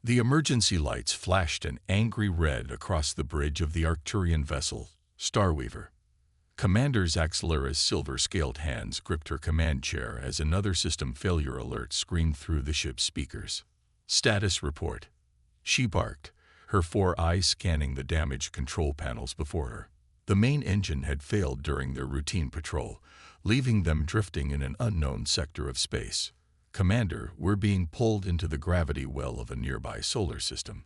The emergency lights flashed an angry red across the bridge of the Arcturian vessel, Starweaver. Commander Zaxlera's silver-scaled hands gripped her command chair as another system failure alert screamed through the ship's speakers. "Status report," she barked, her 4 eyes scanning the damaged control panels before her. The main engine had failed during their routine patrol, leaving them drifting in an unknown sector of space. "Commander, we're being pulled into the gravity well of a nearby solar system,"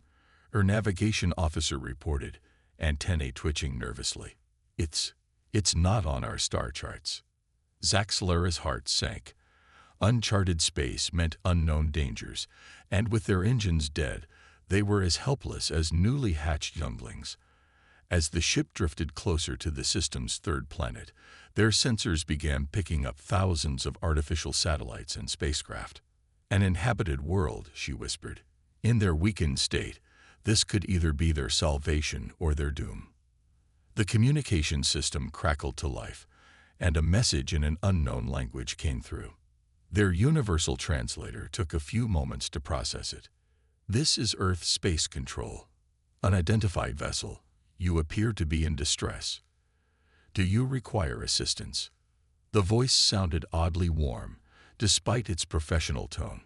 her navigation officer reported, antennae twitching nervously. It's not on our star charts." Zaxlera's heart sank. Uncharted space meant unknown dangers, and with their engines dead, they were as helpless as newly hatched younglings. As the ship drifted closer to the system's third planet, their sensors began picking up thousands of artificial satellites and spacecraft. "An inhabited world," she whispered. In their weakened state, this could either be their salvation or their doom. The communication system crackled to life, and a message in an unknown language came through. Their universal translator took a few moments to process it. "This is Earth Space Control. Unidentified vessel. You appear to be in distress. Do you require assistance?" The voice sounded oddly warm, despite its professional tone.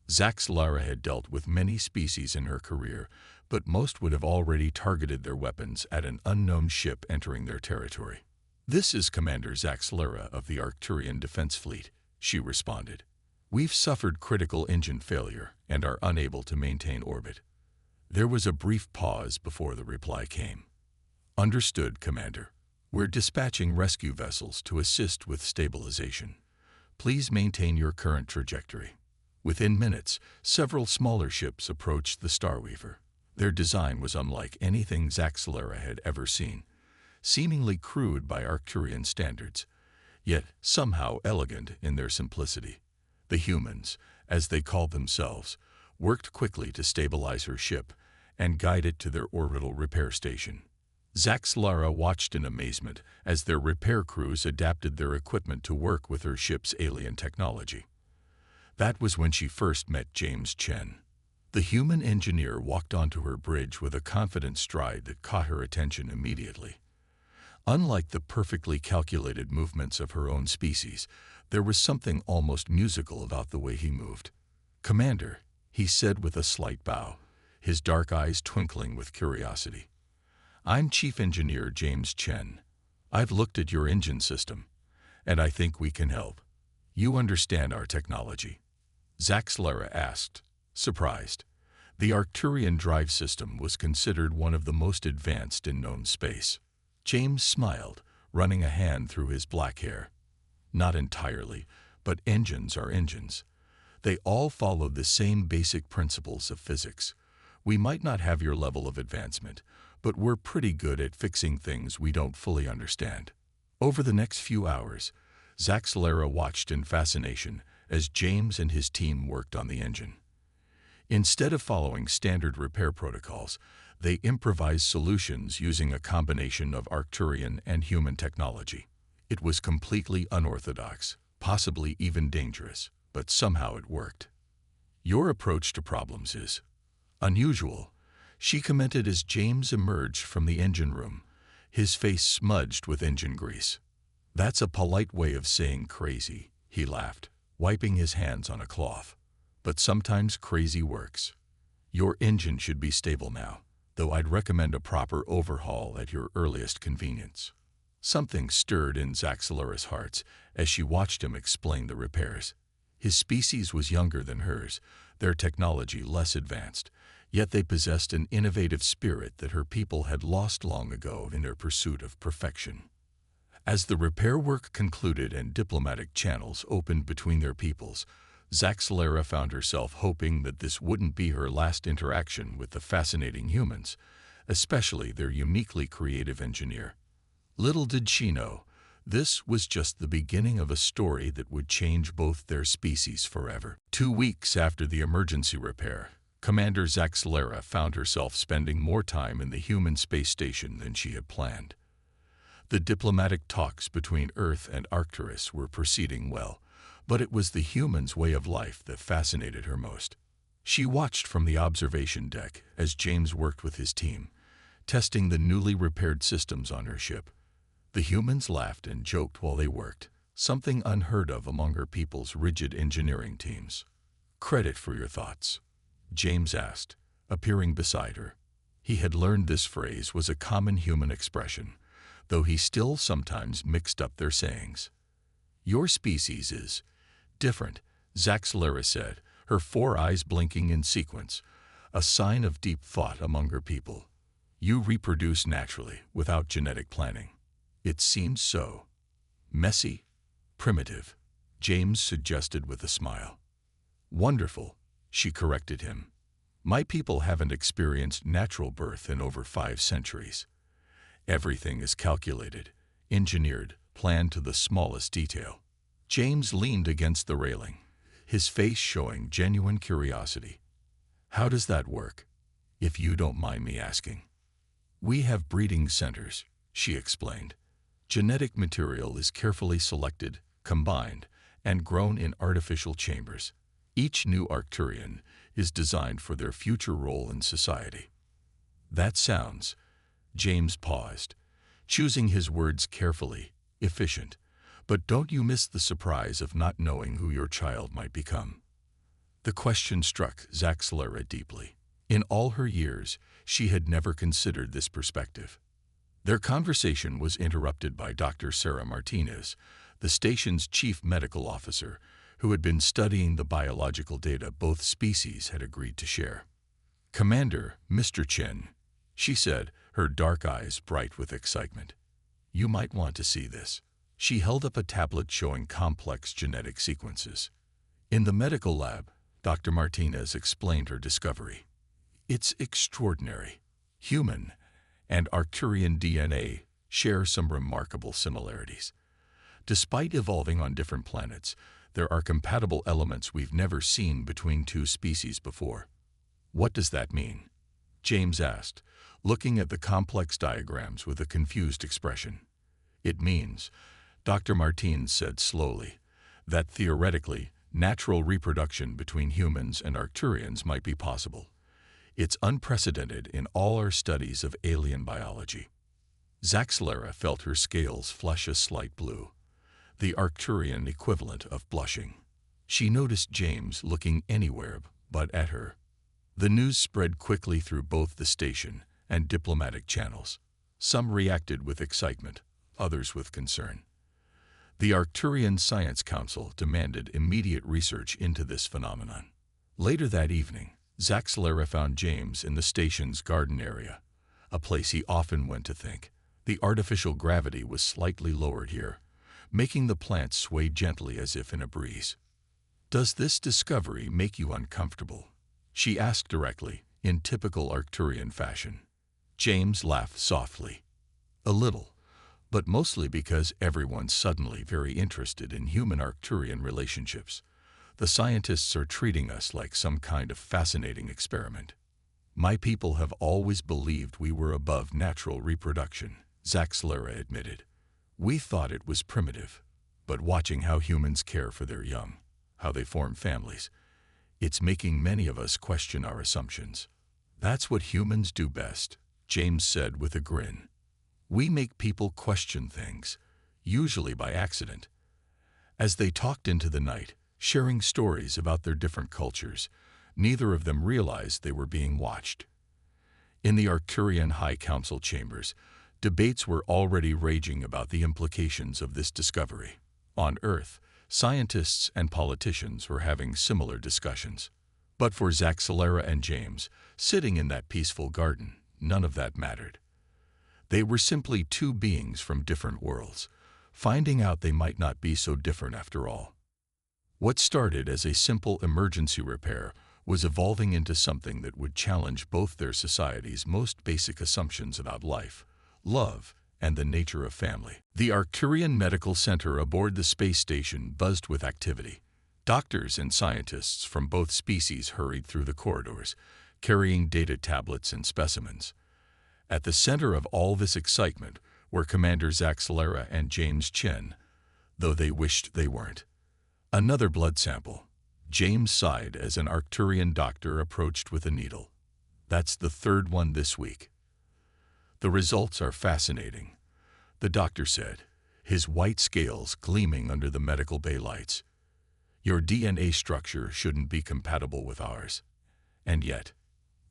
Zaxlera had dealt with many species in her career, but most would have already targeted their weapons at an unknown ship entering their territory. "This is Commander Zaxlera of the Arcturian Defense Fleet," she responded. "We've suffered critical engine failure and are unable to maintain orbit." There was a brief pause before the reply came. "Understood, Commander. We're dispatching rescue vessels to assist with stabilization. Please maintain your current trajectory." Within minutes, several smaller ships approached the Starweaver. Their design was unlike anything Zaxlera had ever seen, seemingly crude by Arcturian standards, yet somehow elegant in their simplicity. The humans, as they called themselves, worked quickly to stabilize her ship and guide it to their orbital repair station. Zaxlera watched in amazement as their repair crews adapted their equipment to work with her ship's alien technology. That was when she first met James Chen. The human engineer walked onto her bridge with a confident stride that caught her attention immediately. Unlike the perfectly calculated movements of her own species, there was something almost musical about the way he moved. "Commander," he said with a slight bow, his dark eyes twinkling with curiosity. "I'm Chief Engineer James Chen. I've looked at your engine system, and I think we can help. You understand our technology?" Zaxlera asked, surprised. The Arcturian drive system was considered one of the most advanced in known space. James smiled, running a hand through his black hair. "Not entirely, but engines are engines. They all follow the same basic principles of physics. We might not have your level of advancement, but we're pretty good at fixing things we don't fully understand." Over the next few hours, Zaxlera watched in fascination as James and his team worked on the engine. Instead of following standard repair protocols, they improvised solutions using a combination of Arcturian and human technology. It was completely unorthodox, possibly even dangerous, but somehow it worked. "Your approach to problems is unusual," she commented as James emerged from the engine room, his face smudged with engine grease. "That's a polite way of saying crazy," he laughed, wiping his hands on a cloth. "But sometimes crazy works. Your engine should be stable now, though I'd recommend a proper overhaul at your earliest convenience." Something stirred in Zaxlera's heart as she watched him explain the repairs. His species was younger than hers, their technology less advanced, yet they possessed an innovative spirit that her people had lost long ago in their pursuit of perfection. As the repair work concluded and diplomatic channels opened between their peoples, Zaxlera found herself hoping that this wouldn't be her last interaction with the fascinating humans, especially their uniquely creative engineer. Little did she know, this was just the beginning of a story that would change both their species forever. 2 weeks after the emergency repair, Commander Zaxlera found herself spending more time in the human space station than she had planned. The diplomatic talks between Earth and Arcturus were proceeding well, but it was the humans' way of life that fascinated her most. She watched from the observation deck as James worked with his team, testing the newly repaired systems on her ship. The humans laughed and joked while they worked, something unheard of among her people's rigid engineering teams. "Credit for your thoughts?" James asked, appearing beside her. He had learned this phrase was a common human expression, though he still sometimes mixed up their sayings. "Your species is different," Zaxalara said, her 4 eyes blinking in sequence, a sign of deep thought among her people. "You reproduce naturally, without genetic planning." "It seems so." "Messy, primitive," James suggested with a smile. "Wonderful," she corrected him. "My people haven't experienced natural birth in over 5 centuries. Everything is calculated, engineered, planned to the smallest detail." James leaned against the railing, his face showing genuine curiosity. "How does that work, if you don't mind me asking?" "We have breeding centers," she explained. "Genetic material is carefully selected, combined, and grown in artificial chambers. Each new Arcturian is designed for their future role in society." "That sounds," James paused, choosing his words carefully, "efficient. But don't you miss the surprise of not knowing who your child might become?" The question struck Zaxalara deeply. In all her years, she had never considered this perspective. Their conversation was interrupted by Dr. Sarah Martinez, the station's chief medical officer, who had been studying the biological data both species had agreed to share. "Commander, Mr. Chen," she said, her dark eyes bright with excitement. "You might want to see this." She held up a tablet showing complex genetic sequences. In the medical lab, Dr. Martinez explained her discovery. "It's extraordinary. Human and Arcturian DNA share some remarkable similarities. Despite evolving on different planets, there are compatible elements we've never seen between 2 species before." "What does that mean?" James asked, looking at the complex diagrams with a confused expression. "It means," Dr. Martinez said slowly, "that theoretically, natural reproduction between humans and Arcturians might be possible. It's unprecedented in all our studies of alien biology." Zaxalara felt her scales flush a slight blue, the Arcturian equivalent of blushing. She noticed James looking anywhere but at her. The news spread quickly through both the station and diplomatic channels. Some reacted with excitement, others with concern. The Arcturian Science Council demanded immediate research into this phenomenon. Later that evening, Zaxalara found James in the station's garden area, a place he often went to think. The artificial gravity was slightly lowered here, making the plants sway gently as if in a breeze. "Does this discovery make you uncomfortable?" she asked directly, in typical Arcturian fashion. James laughed softly. "A little, but mostly because everyone's suddenly very interested in human-Arcturian relationships. The scientists are treating us like some kind of fascinating experiment." "My people have always believed we were above natural reproduction," Zaxalara admitted. "We thought it was primitive, but watching how humans care for their young, how they form families, it's making many of us question our assumptions." "That's what humans do best," James said with a grin. "We make people question things, usually by accident." As they talked into the night, sharing stories about their different cultures, neither of them realized they were being watched. In the Arcturian High Council chambers, debates were already raging about the implications of this discovery. On Earth, scientists and politicians were having similar discussions. But for Zaxalara and James, sitting in that peaceful garden, none of that mattered. They were simply 2 beings from different worlds, finding out they might not be so different after all. What started as a simple emergency repair was evolving into something that would challenge both their society's most basic assumptions about life, love, and the nature of family. The Arcturian Medical Center aboard the space station buzzed with activity. Doctors and scientists from both species hurried through the corridors, carrying data tablets and specimens. At the center of all this excitement were Commander Zaxalara and James Chen, though they wished they weren't. "Another blood sample," James sighed as an Arcturian doctor approached with a needle. That's the third one this week. The results are fascinating, the doctor said, his white scales gleaming under the medical bay lights. Your DNA structure shouldn't be compatible with ours. And yet,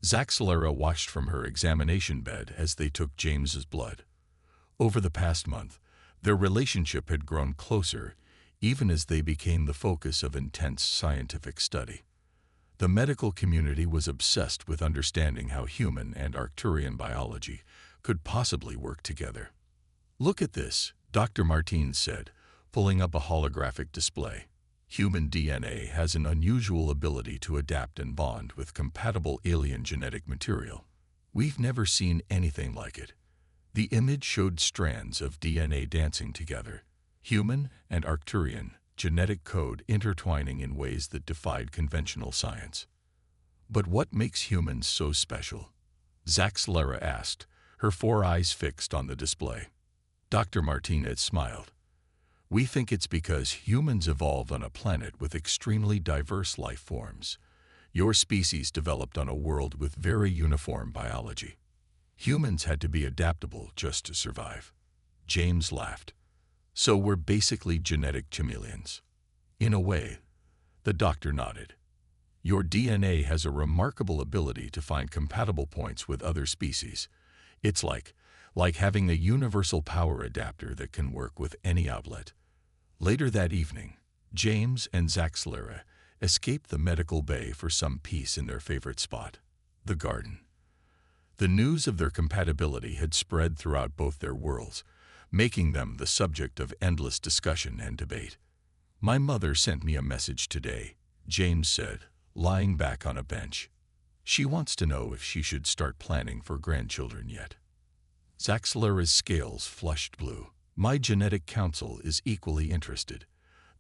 Zaxalera watched from her examination bed as they took James's blood. Over the past month, their relationship had grown closer, even as they became the focus of intense scientific study. The medical community was obsessed with understanding how human and Arcturian biology could possibly work together. Look at this, Dr. Martins said, pulling up a holographic display. Human DNA has an unusual ability to adapt and bond with compatible alien genetic material. We've never seen anything like it. The image showed strands of DNA dancing together, human and Arcturian genetic code intertwining in ways that defied conventional science. But what makes humans so special? Zaxalera asked, her 4 eyes fixed on the display. Dr. Martinez smiled. We think it's because humans evolved on a planet with extremely diverse life forms. Your species developed on a world with very uniform biology. Humans had to be adaptable just to survive. James laughed. So we're basically genetic chameleons. In a way, the doctor nodded. Your DNA has a remarkable ability to find compatible points with other species. It's like having a universal power adapter that can work with any outlet. Later that evening, James and Zaxalera escaped the medical bay for some peace in their favorite spot, the garden. The news of their compatibility had spread throughout both their worlds, making them the subject of endless discussion and debate. My mother sent me a message today, James said, lying back on a bench. She wants to know if she should start planning for grandchildren yet. Zaxalera's scales flushed blue. My genetic council is equally interested.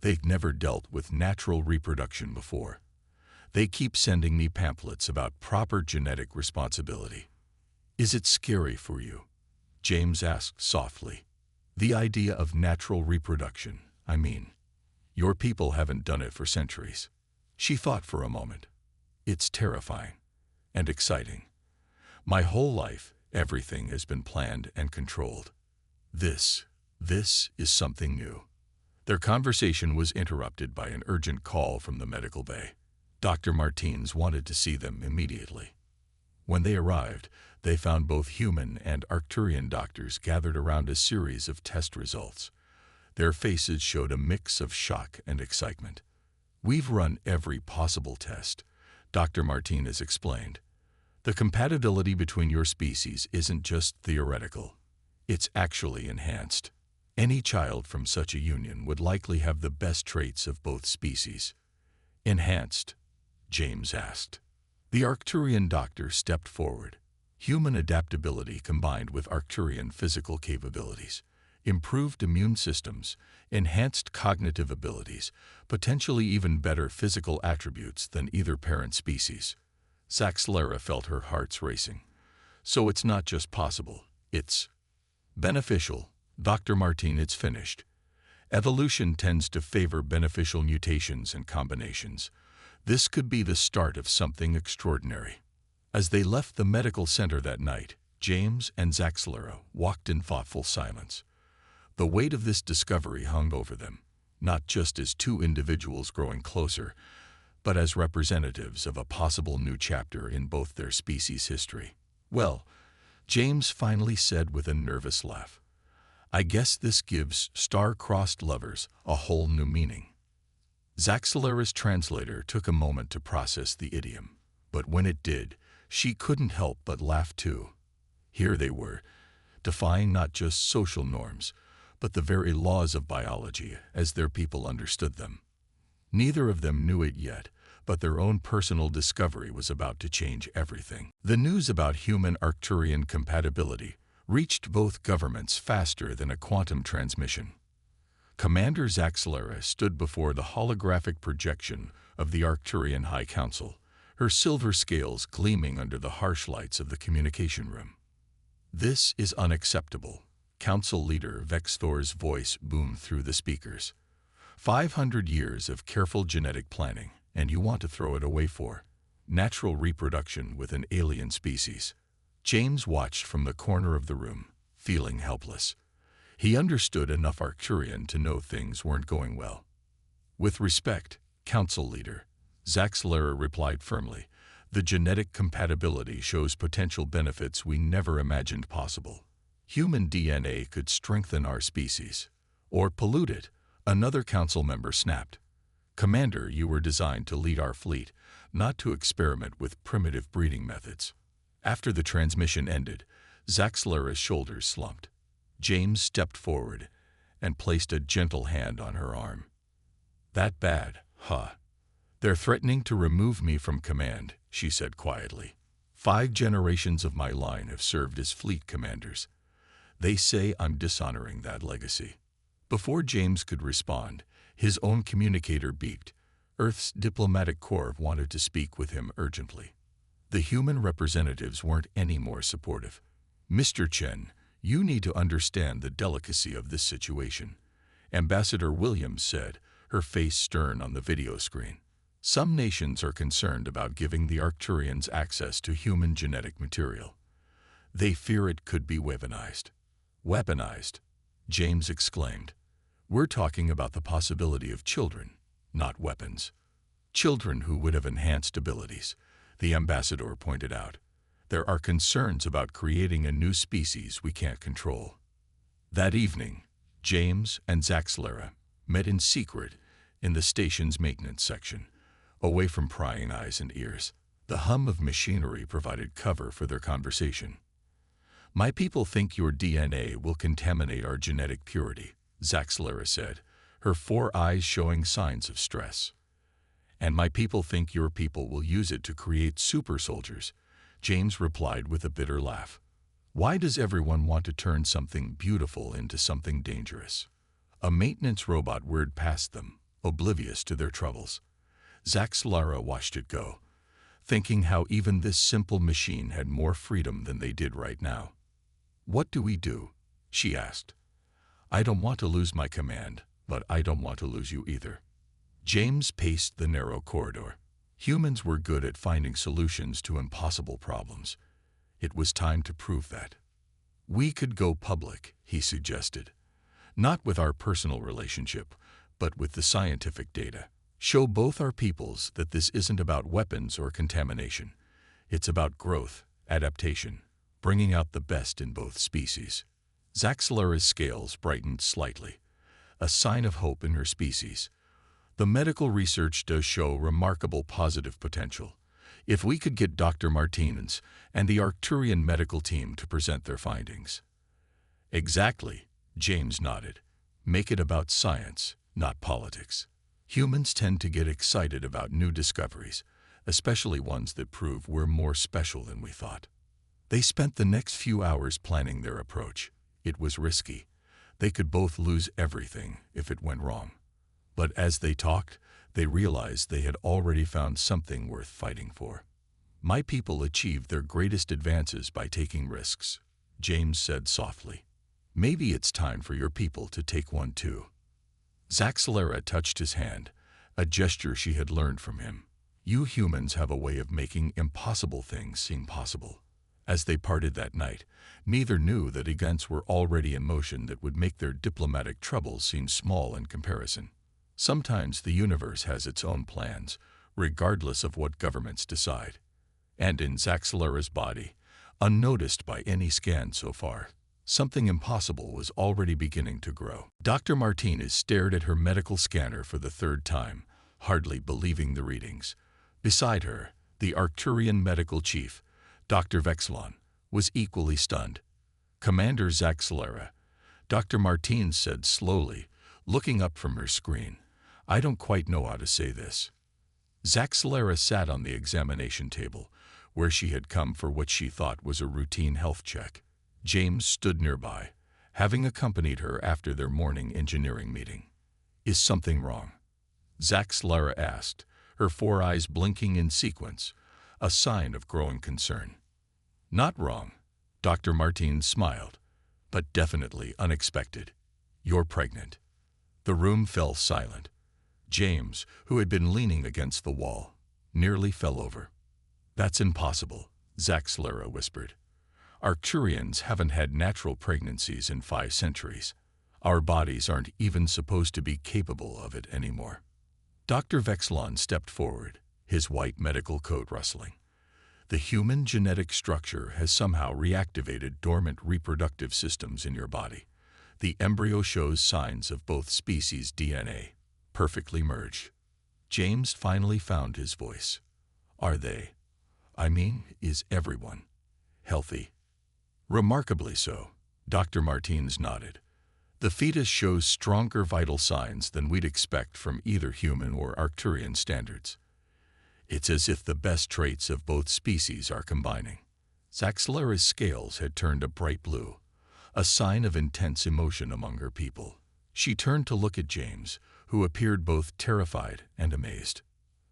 They've never dealt with natural reproduction before. They keep sending me pamphlets about proper genetic responsibility. Is it scary for you? James asked softly. The idea of natural reproduction, I mean. Your people haven't done it for centuries. She thought for a moment. It's terrifying and exciting. My whole life, everything has been planned and controlled. This is something new. Their conversation was interrupted by an urgent call from the medical bay. Dr. Martins wanted to see them immediately. When they arrived, they found both human and Arcturian doctors gathered around a series of test results. Their faces showed a mix of shock and excitement. We've run every possible test, Dr. Martinez explained. The compatibility between your species isn't just theoretical. It's actually enhanced. Any child from such a union would likely have the best traits of both species. Enhanced? James asked. The Arcturian doctor stepped forward. Human adaptability combined with Arcturian physical capabilities, improved immune systems, enhanced cognitive abilities, potentially even better physical attributes than either parent species. Zaxalera felt her heart's racing. So it's not just possible, it's beneficial. Dr. Martinez finished. Evolution tends to favor beneficial mutations and combinations. This could be the start of something extraordinary. As they left the medical center that night, James and Zaxalera walked in thoughtful silence. The weight of this discovery hung over them, not just as two individuals growing closer, but as representatives of a possible new chapter in both their species' history. Well, James finally said with a nervous laugh, I guess this gives star-crossed lovers a whole new meaning. Zaxalera's translator took a moment to process the idiom, but when it did, she couldn't help but laugh too. Here they were, defying not just social norms, but the very laws of biology as their people understood them. Neither of them knew it yet, but their own personal discovery was about to change everything. The news about human Arcturian compatibility reached both governments faster than a quantum transmission. Commander Zaxalera stood before the holographic projection of the Arcturian High Council, her silver scales gleaming under the harsh lights of the communication room. This is unacceptable, Council Leader Vexthor's voice boomed through the speakers. 500 years of careful genetic planning, and you want to throw it away for natural reproduction with an alien species. James watched from the corner of the room, feeling helpless. He understood enough Arcturian to know things weren't going well. With respect, Council Leader, Zaxlera replied firmly, the genetic compatibility shows potential benefits we never imagined possible. Human DNA could strengthen our species. Or pollute it, another council member snapped. Commander, you were designed to lead our fleet, not to experiment with primitive breeding methods. After the transmission ended, Zaxlera's shoulders slumped. James stepped forward and placed a gentle hand on her arm. That bad, huh? They're threatening to remove me from command, she said quietly. 5 generations of my line have served as fleet commanders. They say I'm dishonoring that legacy. Before James could respond, his own communicator beeped. Earth's diplomatic corps wanted to speak with him urgently. The human representatives weren't any more supportive. Mr. Chen, you need to understand the delicacy of this situation, Ambassador Williams said, her face stern on the video screen. Some nations are concerned about giving the Arcturians access to human genetic material. They fear it could be weaponized. Weaponized? James exclaimed. We're talking about the possibility of children, not weapons. Children who would have enhanced abilities, the ambassador pointed out. There are concerns about creating a new species we can't control. That evening, James and Zaxlera met in secret in the station's maintenance section, away from prying eyes and ears. The hum of machinery provided cover for their conversation. My people think your DNA will contaminate our genetic purity, Zaxlera said, her 4 eyes showing signs of stress. And my people think your people will use it to create super soldiers, James replied with a bitter laugh. Why does everyone want to turn something beautiful into something dangerous? A maintenance robot whirred past them, oblivious to their troubles. Zaxlera watched it go, thinking how even this simple machine had more freedom than they did right now. What do we do? She asked. I don't want to lose my command, but I don't want to lose you either. James paced the narrow corridor. Humans were good at finding solutions to impossible problems. It was time to prove that. We could go public, he suggested. Not with our personal relationship, but with the scientific data. Show both our peoples that this isn't about weapons or contamination. It's about growth, adaptation, bringing out the best in both species. Zaxlera's scales brightened slightly, a sign of hope in her species. The medical research does show remarkable positive potential. If we could get Dr. Martinez and the Arcturian medical team to present their findings. Exactly, James nodded. Make it about science, not politics. Humans tend to get excited about new discoveries, especially ones that prove we're more special than we thought. They spent the next few hours planning their approach. It was risky. They could both lose everything if it went wrong. But as they talked, they realized they had already found something worth fighting for. My people achieved their greatest advances by taking risks, James said softly. Maybe it's time for your people to take one too. Zaxlera touched his hand, a gesture she had learned from him. You humans have a way of making impossible things seem possible. As they parted that night, neither knew that events were already in motion that would make their diplomatic troubles seem small in comparison. Sometimes the universe has its own plans, regardless of what governments decide. And in Zaxlera's body, unnoticed by any scan so far, something impossible was already beginning to grow. Dr. Martinez stared at her medical scanner for the 3rd time, hardly believing the readings. Beside her, the Arcturian medical chief, Dr. Vexlon, was equally stunned. Commander Zaxlera, Dr. Martinez said slowly, looking up from her screen. I don't quite know how to say this. Zaxlera sat on the examination table, where she had come for what she thought was a routine health check. James stood nearby, having accompanied her after their morning engineering meeting. Is something wrong? Zaxlera asked, her 4 eyes blinking in sequence, a sign of growing concern. Not wrong, Dr. Martinez smiled, but definitely unexpected. You're pregnant. The room fell silent. James, who had been leaning against the wall, nearly fell over. "That's impossible," Zaxlera whispered. "Arcturians haven't had natural pregnancies in 5 centuries. Our bodies aren't even supposed to be capable of it anymore." Dr. Vexlon stepped forward, his white medical coat rustling. "The human genetic structure has somehow reactivated dormant reproductive systems in your body. The embryo shows signs of both species' DNA, perfectly merged." James finally found his voice. "Are they? Is everyone healthy?" "Remarkably so," Dr. Martins nodded. "The fetus shows stronger vital signs than we'd expect from either human or Arcturian standards. It's as if the best traits of both species are combining." Zaxlera's scales had turned a bright blue, a sign of intense emotion among her people. She turned to look at James, who appeared both terrified and amazed.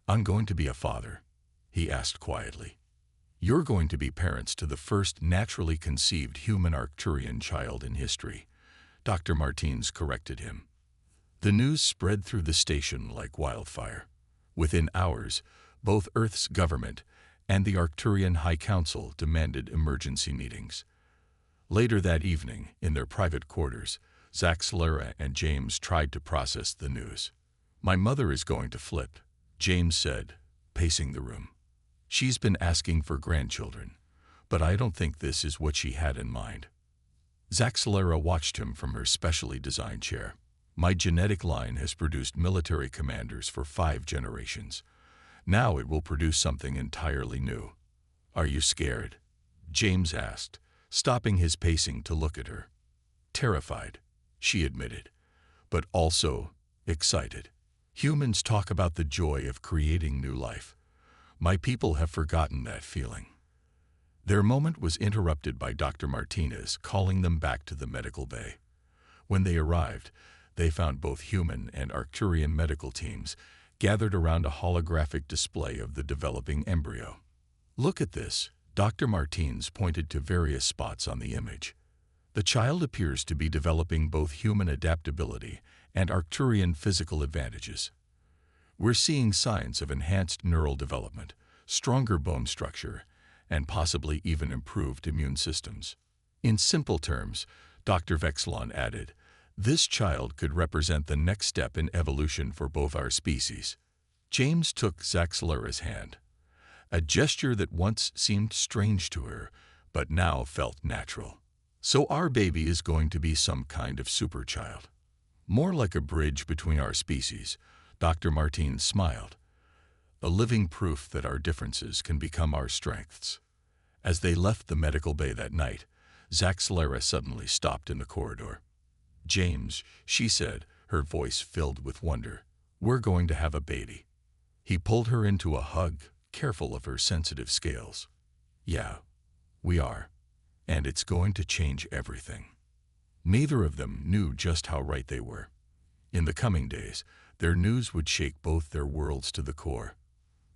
"I'm going to be a father," he asked quietly. "You're going to be parents to the first naturally conceived human Arcturian child in history," Dr. Martins corrected him. The news spread through the station like wildfire. Within hours, both Earth's government and the Arcturian High Council demanded emergency meetings. Later that evening, in their private quarters, Zaxlera and James tried to process the news. "My mother is going to flip," James said, pacing the room. "She's been asking for grandchildren, but I don't think this is what she had in mind." Zaxlera watched him from her specially designed chair. "My genetic line has produced military commanders for 5 generations. Now it will produce something entirely new." "Are you scared?" James asked, stopping his pacing to look at her. "Terrified," she admitted, "but also excited. Humans talk about the joy of creating new life. My people have forgotten that feeling." Their moment was interrupted by Dr. Martinez calling them back to the medical bay. When they arrived, they found both human and Arcturian medical teams gathered around a holographic display of the developing embryo. "Look at this," Dr. Martins pointed to various spots on the image. "The child appears to be developing both human adaptability and Arcturian physical advantages. We're seeing signs of enhanced neural development, stronger bone structure, and possibly even improved immune systems." In simple terms, Dr. Vexlon added, "this child could represent the next step in evolution for both our species." James took Zaxlera's hand, a gesture that once seemed strange to her, but now felt natural. "So our baby is going to be some kind of superchild." "More like a bridge between our species," Dr. Martins smiled. "A living proof that our differences can become our strengths." As they left the medical bay that night, Zaxlera suddenly stopped in the corridor. "James," she said, her voice filled with wonder, "we're going to have a baby." He pulled her into a hug, careful of her sensitive scales. "Yeah, we are. And it's going to change everything." Neither of them knew just how right they were. In the coming days, their news would shake both their worlds to the core.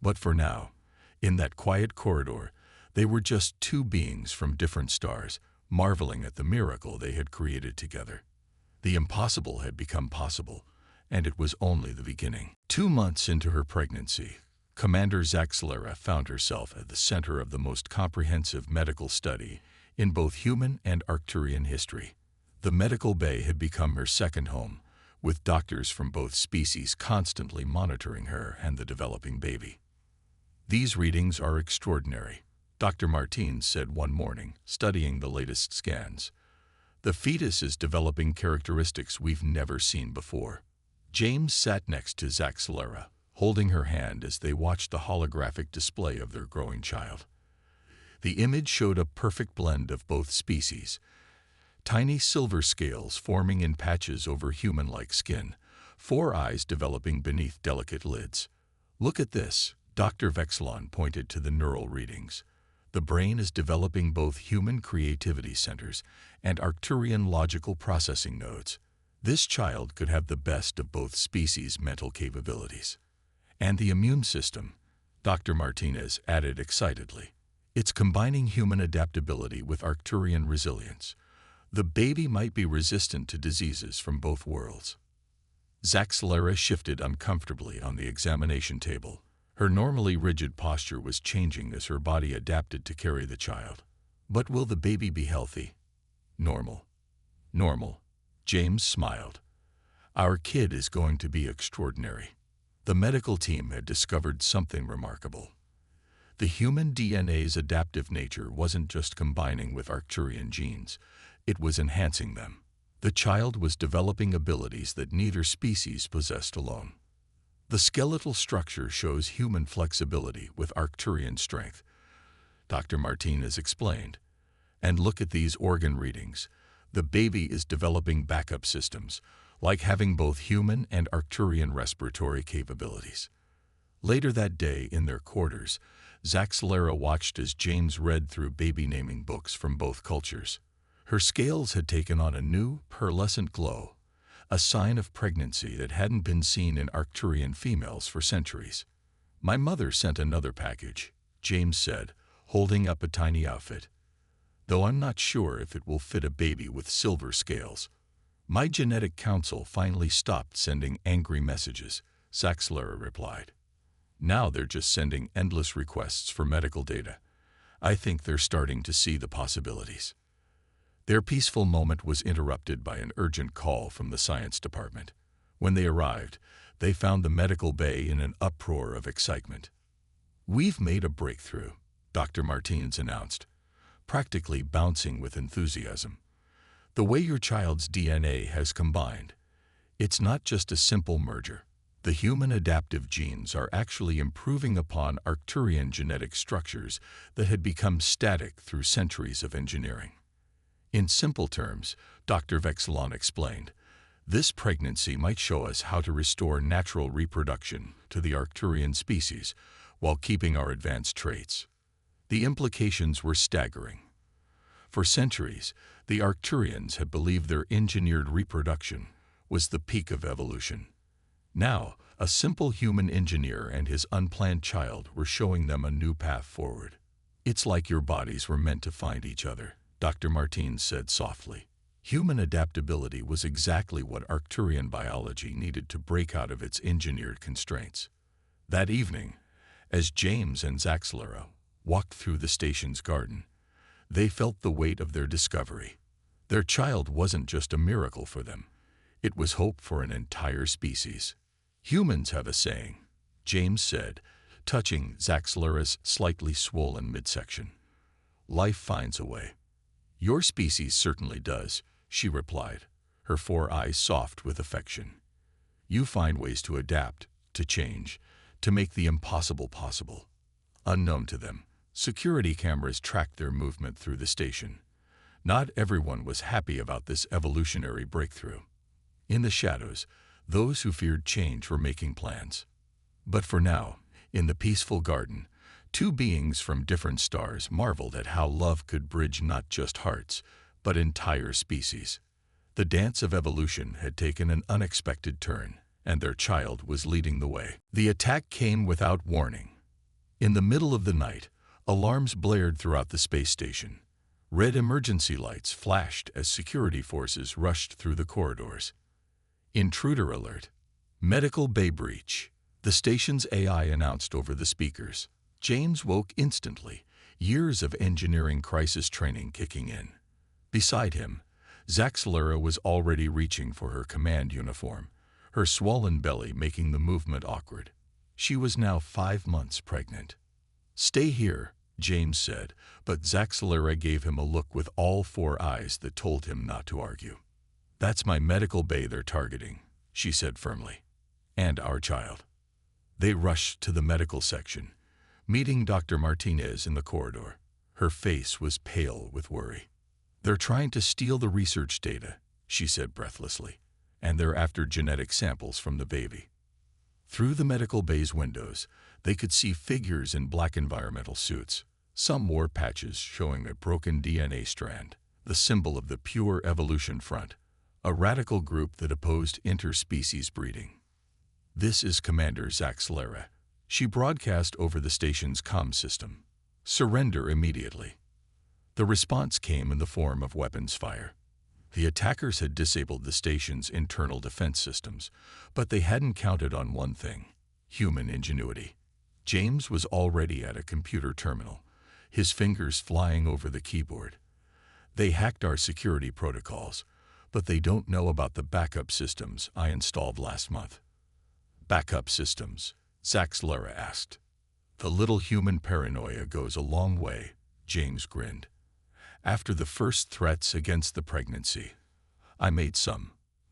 But for now, in that quiet corridor, they were just 2 beings from different stars, marveling at the miracle they had created together. The impossible had become possible, and it was only the beginning. 2 months into her pregnancy, Commander Zaxlera found herself at the center of the most comprehensive medical study in both human and Arcturian history. The medical bay had become her second home, with doctors from both species constantly monitoring her and the developing baby. "These readings are extraordinary," Dr. Martins said one morning, studying the latest scans. "The fetus is developing characteristics we've never seen before." James sat next to Zaxlera, holding her hand as they watched the holographic display of their growing child. The image showed a perfect blend of both species, tiny silver scales forming in patches over human-like skin, 4 eyes developing beneath delicate lids. "Look at this," Dr. Vexlon pointed to the neural readings. "The brain is developing both human creativity centers and Arcturian logical processing nodes. This child could have the best of both species' mental capabilities." "And the immune system," Dr. Martinez added excitedly. "It's combining human adaptability with Arcturian resilience. The baby might be resistant to diseases from both worlds." Zaxlera shifted uncomfortably on the examination table. Her normally rigid posture was changing as her body adapted to carry the child. But will the baby be healthy? Normal. Normal. James smiled. Our kid is going to be extraordinary. The medical team had discovered something remarkable. The human DNA's adaptive nature wasn't just combining with Arcturian genes, it was enhancing them. The child was developing abilities that neither species possessed alone. The skeletal structure shows human flexibility with Arcturian strength, Dr. Martinez explained. And look at these organ readings. The baby is developing backup systems, like having both human and Arcturian respiratory capabilities. Later that day, in their quarters, Zaxlera watched as James read through baby naming books from both cultures. Her scales had taken on a new, pearlescent glow, a sign of pregnancy that hadn't been seen in Arcturian females for centuries. My mother sent another package, James said, holding up a tiny outfit. Though I'm not sure if it will fit a baby with silver scales. My genetic council finally stopped sending angry messages, Zaxlera replied. Now they're just sending endless requests for medical data. I think they're starting to see the possibilities. Their peaceful moment was interrupted by an urgent call from the science department. When they arrived, they found the medical bay in an uproar of excitement. We've made a breakthrough, Dr. Martinez announced, practically bouncing with enthusiasm. The way your child's DNA has combined, it's not just a simple merger. The human adaptive genes are actually improving upon Arcturian genetic structures that had become static through centuries of engineering. In simple terms, Dr. Vexilon explained, this pregnancy might show us how to restore natural reproduction to the Arcturian species while keeping our advanced traits. The implications were staggering. For centuries, the Arcturians had believed their engineered reproduction was the peak of evolution. Now, a simple human engineer and his unplanned child were showing them a new path forward. It's like your bodies were meant to find each other, Dr. Martinez said softly. Human adaptability was exactly what Arcturian biology needed to break out of its engineered constraints. That evening, as James and Zaxlera walked through the station's garden, they felt the weight of their discovery. Their child wasn't just a miracle for them. It was hope for an entire species. Humans have a saying, James said, touching Zaxlera's slightly swollen midsection. Life finds a way. Your species certainly does, she replied, her 4 eyes soft with affection. You find ways to adapt, to change, to make the impossible possible. Unknown to them, security cameras tracked their movement through the station. Not everyone was happy about this evolutionary breakthrough. In the shadows, those who feared change were making plans. But for now, in the peaceful garden, 2 beings from different stars marveled at how love could bridge not just hearts, but entire species. The dance of evolution had taken an unexpected turn, and their child was leading the way. The attack came without warning. In the middle of the night, alarms blared throughout the space station. Red emergency lights flashed as security forces rushed through the corridors. Intruder alert. Medical bay breach. The station's AI announced over the speakers. James woke instantly, years of engineering crisis training kicking in. Beside him, Zaxlera was already reaching for her command uniform, her swollen belly making the movement awkward. She was now 5 months pregnant. Stay here, James said, but Zaxlera gave him a look with all 4 eyes that told him not to argue. That's my medical bay they're targeting, she said firmly. And our child. They rushed to the medical section, meeting Dr. Martinez in the corridor. Her face was pale with worry. They're trying to steal the research data, she said breathlessly, and they're after genetic samples from the baby. Through the medical bay's windows, they could see figures in black environmental suits. Some wore patches showing a broken DNA strand, the symbol of the Pure Evolution Front, a radical group that opposed interspecies breeding. This is Commander Zaxlera. She broadcast over the station's comm system. Surrender immediately. The response came in the form of weapons fire. The attackers had disabled the station's internal defense systems, but they hadn't counted on one thing: human ingenuity. James was already at a computer terminal, his fingers flying over the keyboard. "They hacked our security protocols, but they don't know about the backup systems I installed last month." "Backup systems?" Zaxlera asked. "The little human paranoia goes a long way," James grinned. "After the first threats against the pregnancy, I made some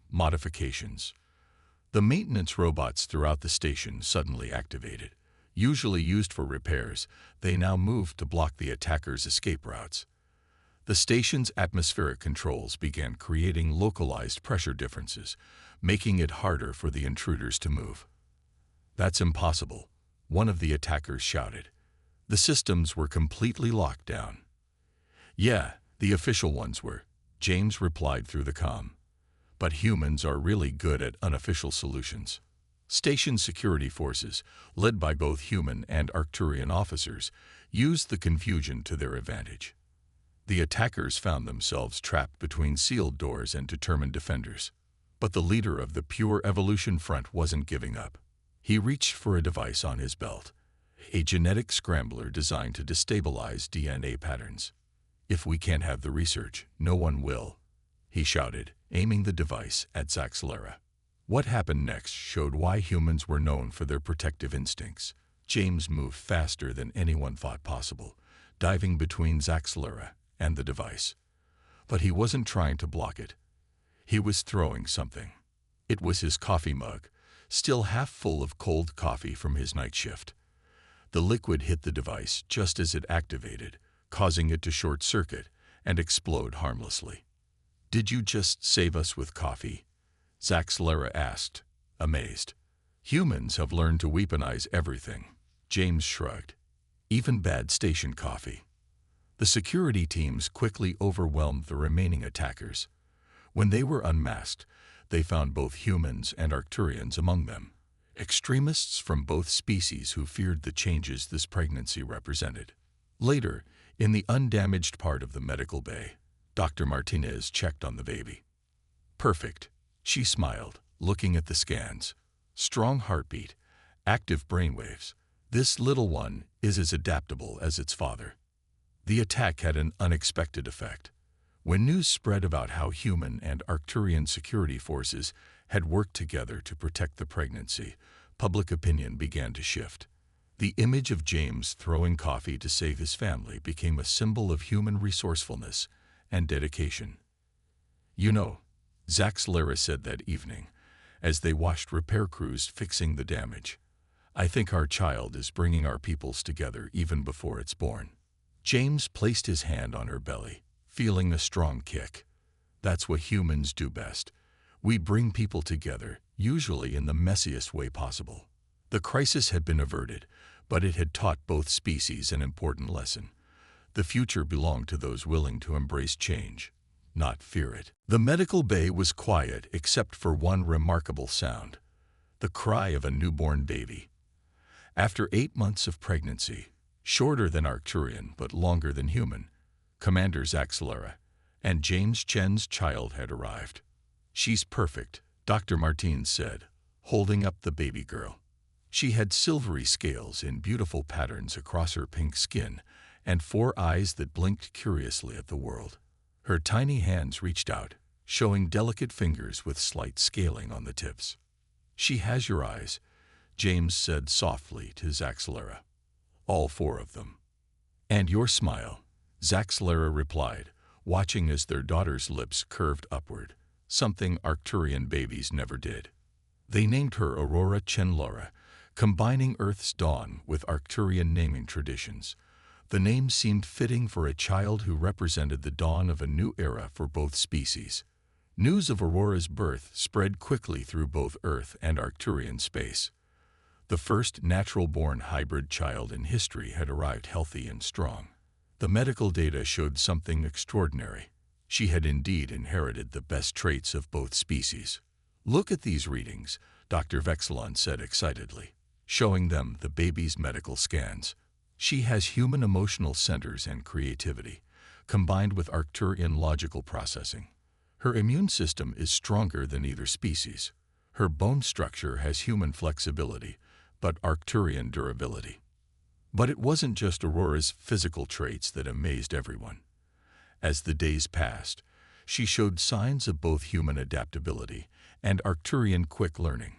modifications. The maintenance robots throughout the station suddenly activated. Usually used for repairs, they now moved to block the attackers' escape routes. The station's atmospheric controls began creating localized pressure differences, making it harder for the intruders to move." "That's impossible," one of the attackers shouted. "The systems were completely locked down." "Yeah, the official ones were," James replied through the comm. "But humans are really good at unofficial solutions." Station security forces, led by both human and Arcturian officers, used the confusion to their advantage. The attackers found themselves trapped between sealed doors and determined defenders. But the leader of the Pure Evolution Front wasn't giving up. He reached for a device on his belt, a genetic scrambler designed to destabilize DNA patterns. "If we can't have the research, no one will," he shouted, aiming the device at Zaxlera. What happened next showed why humans were known for their protective instincts. James moved faster than anyone thought possible, diving between Zaxlera and the device. But he wasn't trying to block it. He was throwing something. It was his coffee mug, still half full of cold coffee from his night shift. The liquid hit the device just as it activated, causing it to short-circuit and explode harmlessly. "Did you just save us with coffee?" Zaxlera asked, amazed. "Humans have learned to weaponize everything," James shrugged. "Even bad station coffee." The security teams quickly overwhelmed the remaining attackers. When they were unmasked, they found both humans and Arcturians among them, extremists from both species who feared the changes this pregnancy represented. Later, in the undamaged part of the medical bay, Dr. Martinez checked on the baby. "Perfect," she smiled, looking at the scans. "Strong heartbeat, active brainwaves. This little one is as adaptable as its father." The attack had an unexpected effect. When news spread about how human and Arcturian security forces had worked together to protect the pregnancy, public opinion began to shift. The image of James throwing coffee to save his family became a symbol of human resourcefulness and dedication. "You know," Zaxlera said that evening, as they watched repair crews fixing the damage, "I think our child is bringing our peoples together even before it's born." James placed his hand on her belly, feeling a strong kick. "That's what humans do best. We bring people together, usually in the messiest way possible." The crisis had been averted, but it had taught both species an important lesson. The future belonged to those willing to embrace change, not fear it. The medical bay was quiet except for one remarkable sound: the cry of a newborn baby. After 8 months of pregnancy, shorter than Arcturian but longer than human, Commander Zaxlera and James Chen's child had arrived. "She's perfect," Dr. Martins said, holding up the baby girl. She had silvery scales in beautiful patterns across her pink skin and 4 eyes that blinked curiously at the world. Her tiny hands reached out, showing delicate fingers with slight scaling on the tips. "She has your eyes," James said softly to Zaxlera. "All 4 of them." "And your smile," Zaxlera replied, watching as their daughter's lips curved upward, something Arcturian babies never did. They named her Aurora Chenlora, combining Earth's dawn with Arcturian naming traditions. The name seemed fitting for a child who represented the dawn of a new era for both species. News of Aurora's birth spread quickly through both Earth and Arcturian space. The first natural-born hybrid child in history had arrived healthy and strong. The medical data showed something extraordinary. She had indeed inherited the best traits of both species. "Look at these readings," Dr. Vexilon said excitedly, showing them the baby's medical scans. "She has human emotional centers and creativity, combined with Arcturian logical processing. Her immune system is stronger than either species. Her bone structure has human flexibility, but Arcturian durability. But it wasn't just Aurora's physical traits that amazed everyone. As the days passed, she showed signs of both human adaptability and Arcturian quick learning.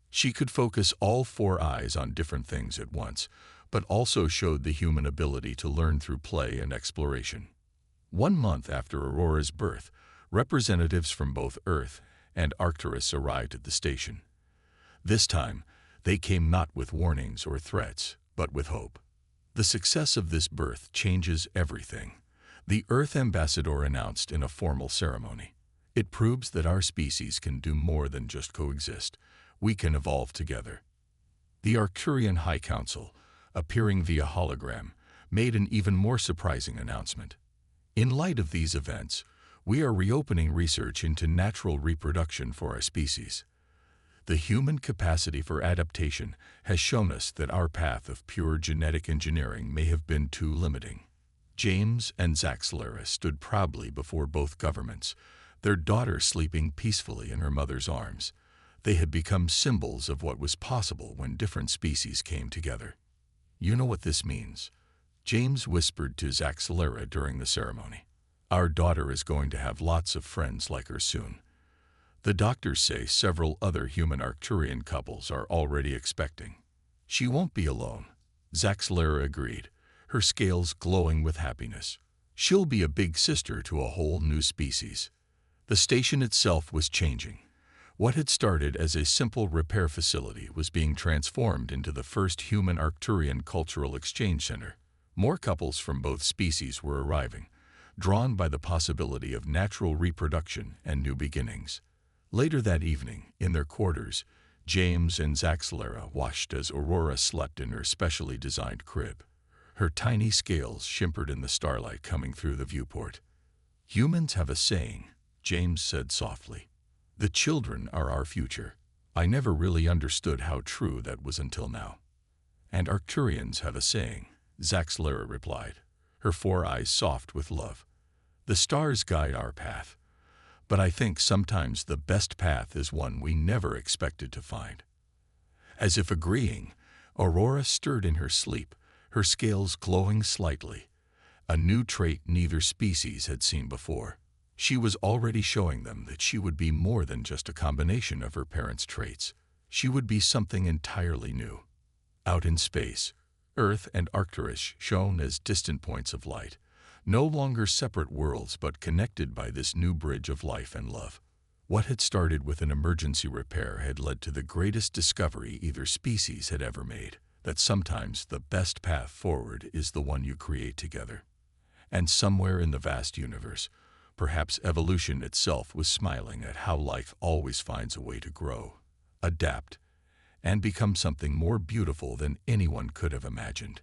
She could focus all four eyes on different things at once, but also showed the human ability to learn through play and exploration. 1 month after Aurora's birth, representatives from both Earth and Arcturus arrived at the station. This time, they came not with warnings or threats, but with hope. The success of this birth changes everything, the Earth ambassador announced in a formal ceremony. It proves that our species can do more than just coexist. We can evolve together. The Arcturian High Council, appearing via hologram, made an even more surprising announcement. In light of these events, we are reopening research into natural reproduction for our species. The human capacity for adaptation has shown us that our path of pure genetic engineering may have been too limiting. James and Zaxlera stood proudly before both governments, their daughter sleeping peacefully in her mother's arms. They had become symbols of what was possible when different species came together. "You know what this means," James whispered to Zaxlera during the ceremony. "Our daughter is going to have lots of friends like her soon. The doctors say several other human Arcturian couples are already expecting." "She won't be alone," Zaxlera agreed, her scales glowing with happiness. "She'll be a big sister to a whole new species." The station itself was changing. What had started as a simple repair facility was being transformed into the first human Arcturian cultural exchange center. More couples from both species were arriving, drawn by the possibility of natural reproduction and new beginnings. Later that evening, in their quarters, James and Zaxlera watched as Aurora slept in her specially designed crib. Her tiny scales shimmered in the starlight coming through the viewport. "Humans have a saying," James said softly. "The children are our future." I never really understood how true that was until now. "And Arcturians have a saying," Zaxlera replied, her four eyes soft with love. "The stars guide our path, but I think sometimes the best path is one we never expected to find." As if agreeing, Aurora stirred in her sleep, her scales glowing slightly, a new trait neither species had seen before. She was already showing them that she would be more than just a combination of her parents' traits. She would be something entirely new. Out in space, Earth and Arcturus shone as distant points of light, no longer separate worlds but connected by this new bridge of life and love. What had started with an emergency repair had led to the greatest discovery either species had ever made, that sometimes the best path forward is the one you create together. And somewhere in the vast universe, perhaps evolution itself was smiling at how life always finds a way to grow, adapt, and become something more beautiful than anyone could have imagined.